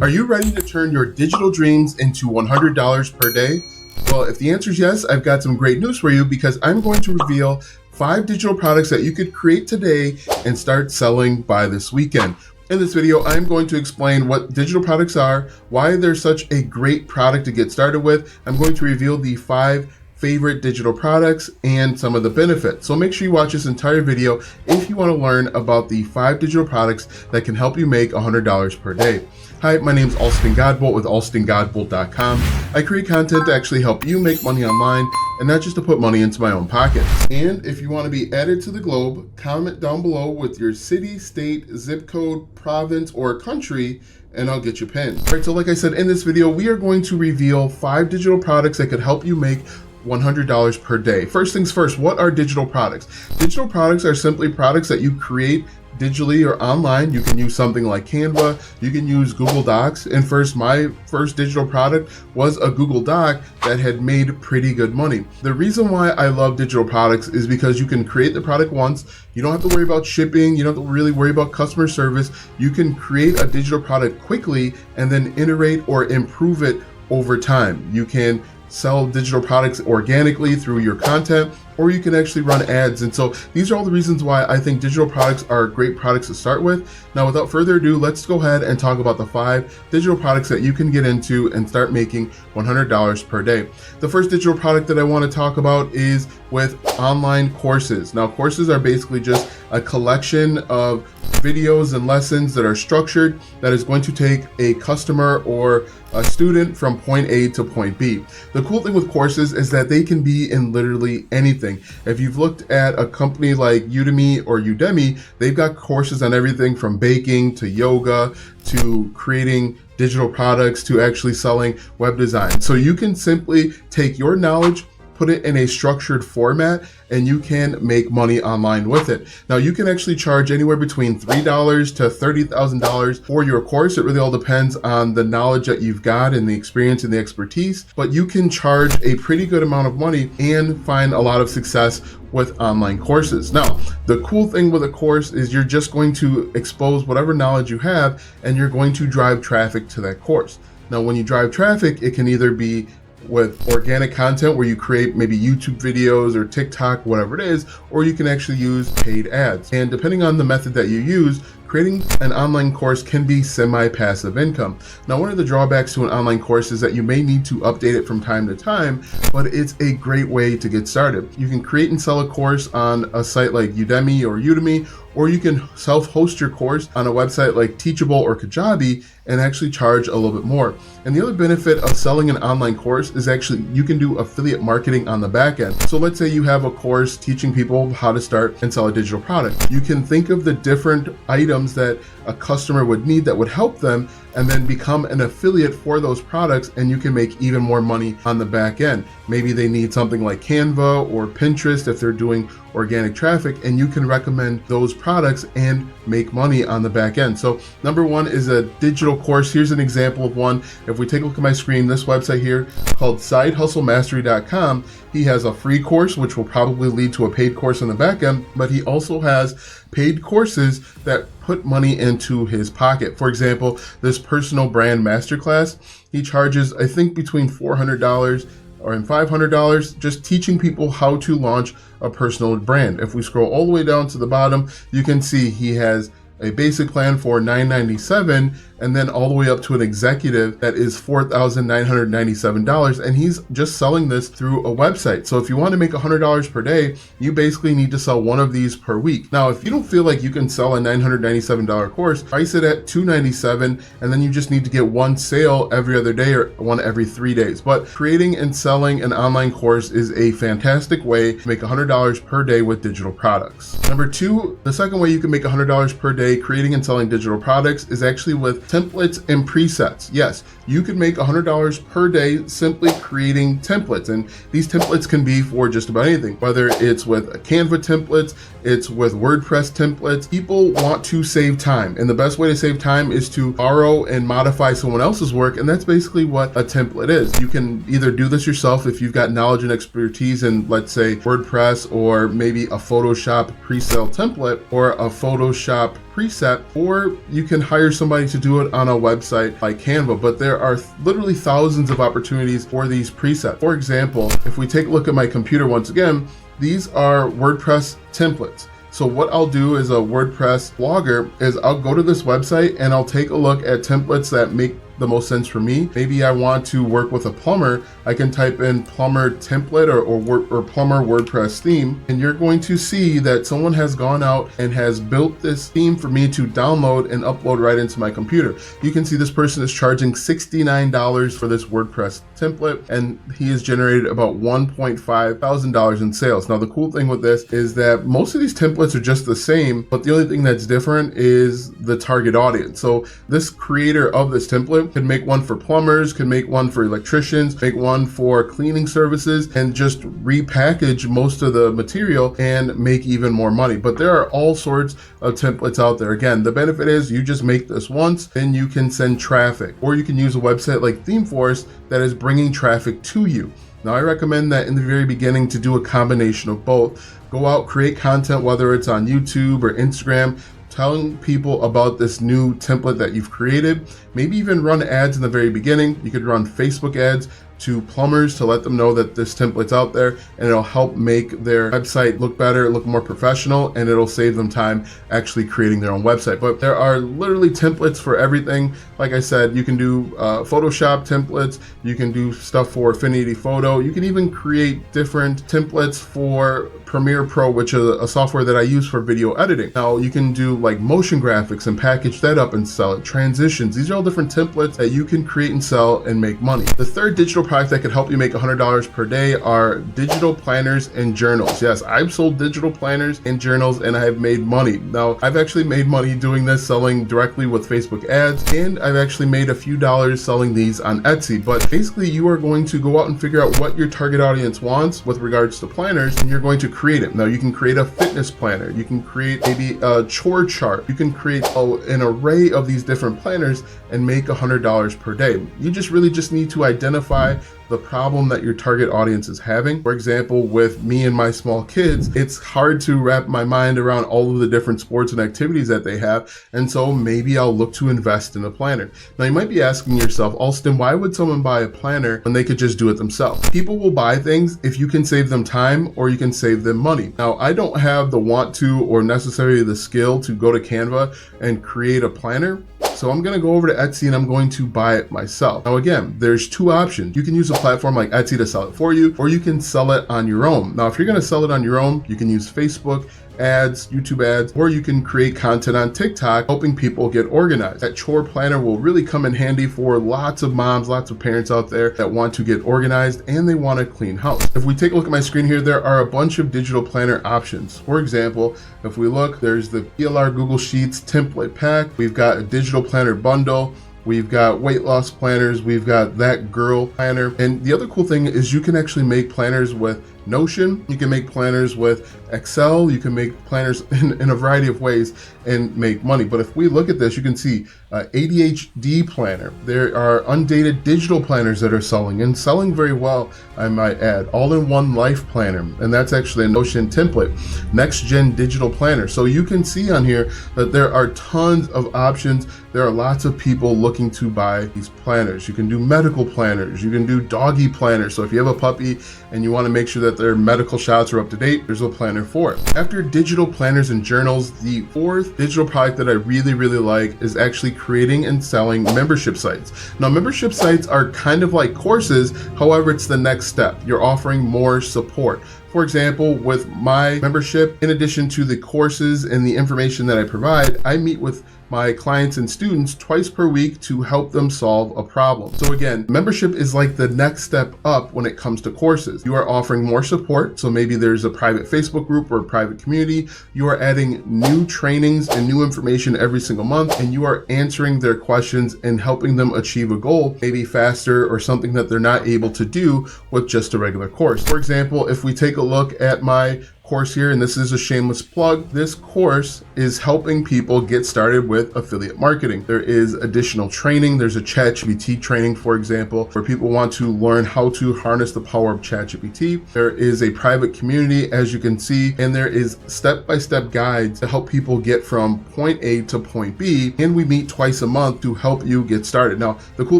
Are you ready to turn your digital dreams into $100 per day? Well, if the answer is yes, I've got some great news for you because I'm going to reveal 5 digital products that you could create today and start selling by this weekend. In this video, I'm going to explain what digital products are, why they're such a great product to get started with. I'm going to reveal the 5 favorite digital products and some of the benefits. So make sure you watch this entire video if you want to learn about the 5 digital products that can help you make $100 per day. Hi, my name is Alston Godbolt with alstongodbolt.com. I create content to actually help you make money online and not just to put money into my own pocket. And if you want to be added to the globe, comment down below with your city, state, zip code, province, or country, and I'll get you pinned. All right, so like I said in this video, we are going to reveal 5 digital products that could help you make $100 per day. First things first, what are digital products? Digital products are simply products that you create digitally or online. You can use something like Canva, you can use Google Docs, and my first digital product was a Google Doc that had made pretty good money. The reason why I love digital products is because you can create the product once, you don't have to worry about shipping, you don't have to really worry about customer service. You can create a digital product quickly and then iterate or improve it over time. You can sell digital products organically through your content, or you can actually run ads. And so these are all the reasons why I think digital products are great products to start with. Now, without further ado, let's go ahead and talk about the 5 digital products that you can get into and start making $100 per day. The first digital product that I want to talk about is with online courses. Now, courses are basically just a collection of videos and lessons that are structured that is going to take a customer or a student from point A to point B. The cool thing with courses is that they can be in literally anything. If you've looked at a company like Udemy or Udemy, they've got courses on everything from baking to yoga to creating digital products to actually selling web design. So you can simply take your knowledge, put it in a structured format, and you can make money online with it. Now, you can actually charge anywhere between $3 to $30,000 for your course. It really all depends on the knowledge that you've got and the experience and the expertise, but you can charge a pretty good amount of money and find a lot of success with online courses. Now, the cool thing with a course is you're just going to expose whatever knowledge you have, and you're going to drive traffic to that course. Now, when you drive traffic, it can either be with organic content where you create maybe YouTube videos or TikTok, whatever it is, or you can actually use paid ads. And depending on the method that you use, creating an online course can be semi-passive income. Now, one of the drawbacks to an online course is that you may need to update it from time to time, but it's a great way to get started. You can create and sell a course on a site like Udemy or Udemy, or you can self-host your course on a website like Teachable or Kajabi and actually charge a little bit more. And the other benefit of selling an online course is actually you can do affiliate marketing on the back end. So let's say you have a course teaching people how to start and sell a digital product. You can think of the different items that a customer would need that would help them and then become an affiliate for those products, and you can make even more money on the back end. Maybe they need something like Canva or Pinterest if they're doing organic traffic, and you can recommend those products and make money on the back end. So number 1 is a digital course. Here's an example of one. If we take a look at my screen, this website here called sidehustlemastery.com, he has a free course, which will probably lead to a paid course on the back end, but he also has paid courses that put money into his pocket. For example, this personal brand masterclass, he charges, I think, between $400 or $500 just teaching people how to launch a personal brand. If we scroll all the way down to the bottom, you can see he has a basic plan for $997, and then all the way up to an executive that is $4,997, and he's just selling this through a website. So if you want to make $100 per day, you basically need to sell one of these per week. Now, if you don't feel like you can sell a $997 course, price it at $297, and then you just need to get one sale every other day or one every 3 days. But creating and selling an online course is a fantastic way to make $100 per day with digital products. Number 2, the second way you can make $100 per day creating and selling digital products is actually with templates and presets. Yes, you can make $100 per day simply creating templates, and these templates can be for just about anything, whether it's with Canva templates, it's with WordPress templates. People want to save time, and the best way to save time is to borrow and modify someone else's work, and that's basically what a template is. You can either do this yourself if you've got knowledge and expertise in, let's say, WordPress, or maybe a Photoshop pre-sale template or a Photoshop preset, or you can hire somebody to do it on a website like Canva. But there are literally thousands of opportunities for these presets. For example, if we take a look at my computer once again, these are WordPress templates. So what I'll do as a WordPress blogger is I'll go to this website and I'll take a look at templates that make the most sense for me. Maybe I want to work with a plumber. I can type in plumber template or plumber WordPress theme, and you're going to see that someone has gone out and has built this theme for me to download and upload right into my computer. You can see this person is charging $69 for this WordPress template, and he has generated about $1.5 thousand in sales. Now, the cool thing with this is that most of these templates are just the same, but the only thing that's different is the target audience. So this creator of this template could make one for plumbers, could make one for electricians, make one for cleaning services, and just repackage most of the material and make even more money. But there are all sorts of templates out there. Again, the benefit is you just make this once, then you can send traffic, or you can use a website like ThemeForest that is bringing traffic to you. Now, I recommend that in the very beginning to do a combination of both. Go out, create content, whether it's on YouTube or Instagram, telling people about this new template that you've created. Maybe even run ads in the very beginning. You could run Facebook ads to plumbers to let them know that this template's out there, and it'll help make their website look better, look more professional, and it'll save them time actually creating their own website. But there are literally templates for everything. Like I said, you can do Photoshop templates, you can do stuff for Affinity Photo, you can even create different templates for Premiere Pro, which is a software that I use for video editing. Now, you can do like motion graphics and package that up and sell it. Transitions, these are all different templates that you can create and sell and make money. The third digital product that could help you make $100 per day are digital planners and journals. Yes, I've sold digital planners and journals and I have made money. Now, I've actually made money doing this, selling directly with Facebook ads, and I've actually made a few dollars selling these on Etsy. But basically, you are going to go out and figure out what your target audience wants with regards to planners, and you're going to create it. Now, you can create a fitness planner, you can create maybe a chore chart, you can create an array of these different planners and make $100 per day. You really just need to identify the problem that your target audience is having. For example, with me and my small kids, it's hard to wrap my mind around all of the different sports and activities that they have, and so maybe I'll look to invest in a planner. Now, you might be asking yourself, Alston, why would someone buy a planner when they could just do it themselves? People will buy things if you can save them time or you can save them money. Now, I don't have the want to or necessarily the skill to go to Canva and create a planner, so I'm going to go over to Etsy and I'm going to buy it myself. Now, again, there's two options. You can use a platform like Etsy to sell it for you, or you can sell it on your own. Now, if you're going to sell it on your own, you can use Facebook ads, YouTube ads, or you can create content on TikTok helping people get organized. That chore planner will really come in handy for lots of moms, lots of parents out there that want to get organized and they want a clean house. If we take a look at my screen here, there are a bunch of digital planner options. For example, if we look, there's the PLR Google Sheets template pack. We've got a digital planner bundle. We've got weight loss planners. We've got that girl planner. And the other cool thing is you can actually make planners with Notion. You can make planners with Excel. You can make planners in a variety of ways and make money. But if we look at this, you can see ADHD planner. There are undated digital planners that are selling and selling very well, I might add. All-in-one life planner, and that's actually a Notion template. Next gen digital planner. So you can see on here that there are tons of options. There are lots of people looking to buy these planners. You can do medical planners. You can do doggy planners. So if you have a puppy and you want to make sure that their medical shots are up to date, there's a planner for it. After digital planners and journals, the fourth digital product that I really like is actually creating and selling membership sites. Now, membership sites are kind of like courses. However, it's the next step. You're offering more support. For example, with my membership, in addition to the courses and the information that I provide, I meet with my clients and students twice per week to help them solve a problem. So again, membership is like the next step up when it comes to courses. You are offering more support. So maybe there's a private Facebook group or a private community. You are adding new trainings and new information every single month, and you are answering their questions and helping them achieve a goal, maybe faster or something that they're not able to do with just a regular course. For example, if we take a look at my course here, and this is a shameless plug. This course is helping people get started with affiliate marketing. There is additional training. There's a ChatGPT training, for example, where people want to learn how to harness the power of ChatGPT. There is a private community, as you can see, and there is step-by-step guides to help people get from point A to point B, and we meet twice a month to help you get started. Now, the cool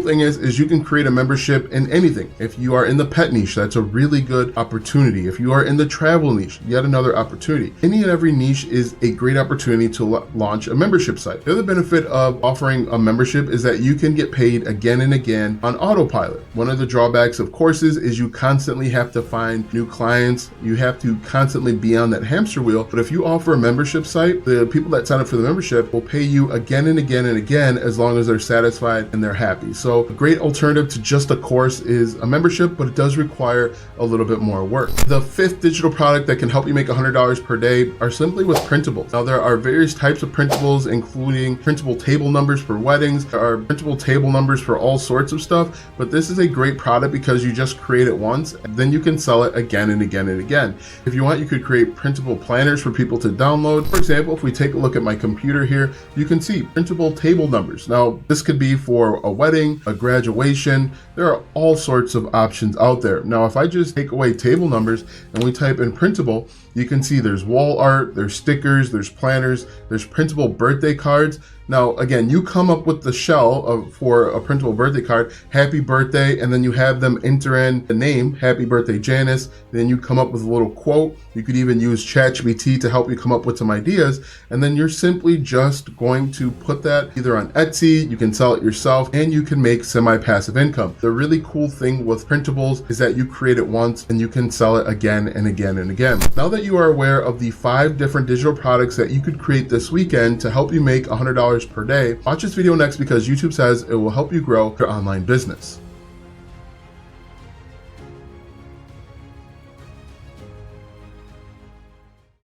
thing is you can create a membership in anything. If you are in the pet niche, that's a really good opportunity. If you are in the travel niche, yet another opportunity. Any and every niche is a great opportunity to launch a membership site. The other benefit of offering a membership is that you can get paid again and again on autopilot. One of the drawbacks of courses is you constantly have to find new clients. You have to constantly be on that hamster wheel. But if you offer a membership site, the people that sign up for the membership will pay you again and again and again as long as they're satisfied and they're happy. So a great alternative to just a course is a membership, but it does require a little bit more work. The fifth digital product that can help you make $100 per day are simply with printables. Now, there are various types of printables, including printable table numbers for weddings. There are printable table numbers for all sorts of stuff, but this is a great product because you just create it once, and then you can sell it again and again and again. If you want, you could create printable planners for people to download. For example, if we take a look at my computer here, you can see printable table numbers. Now, this could be for a wedding, a graduation. There are all sorts of options out there. Now, if I just take away table numbers and we type in printable, you can see there's wall art, there's stickers, there's planners, there's printable birthday cards. Now, again, you come up with the shell for a printable birthday card, happy birthday, and then you have them enter in the name, happy birthday Janice, then you come up with a little quote. You could even use ChatGPT to help you come up with some ideas, and then you're simply just going to put that either on Etsy, you can sell it yourself, and you can make semi-passive income. The really cool thing with printables is that you create it once and you can sell it again and again and again. Now that you are aware of the 5 different digital products that you could create this weekend to help you make $100 per day, watch this video next because YouTube says it will help you grow your online business.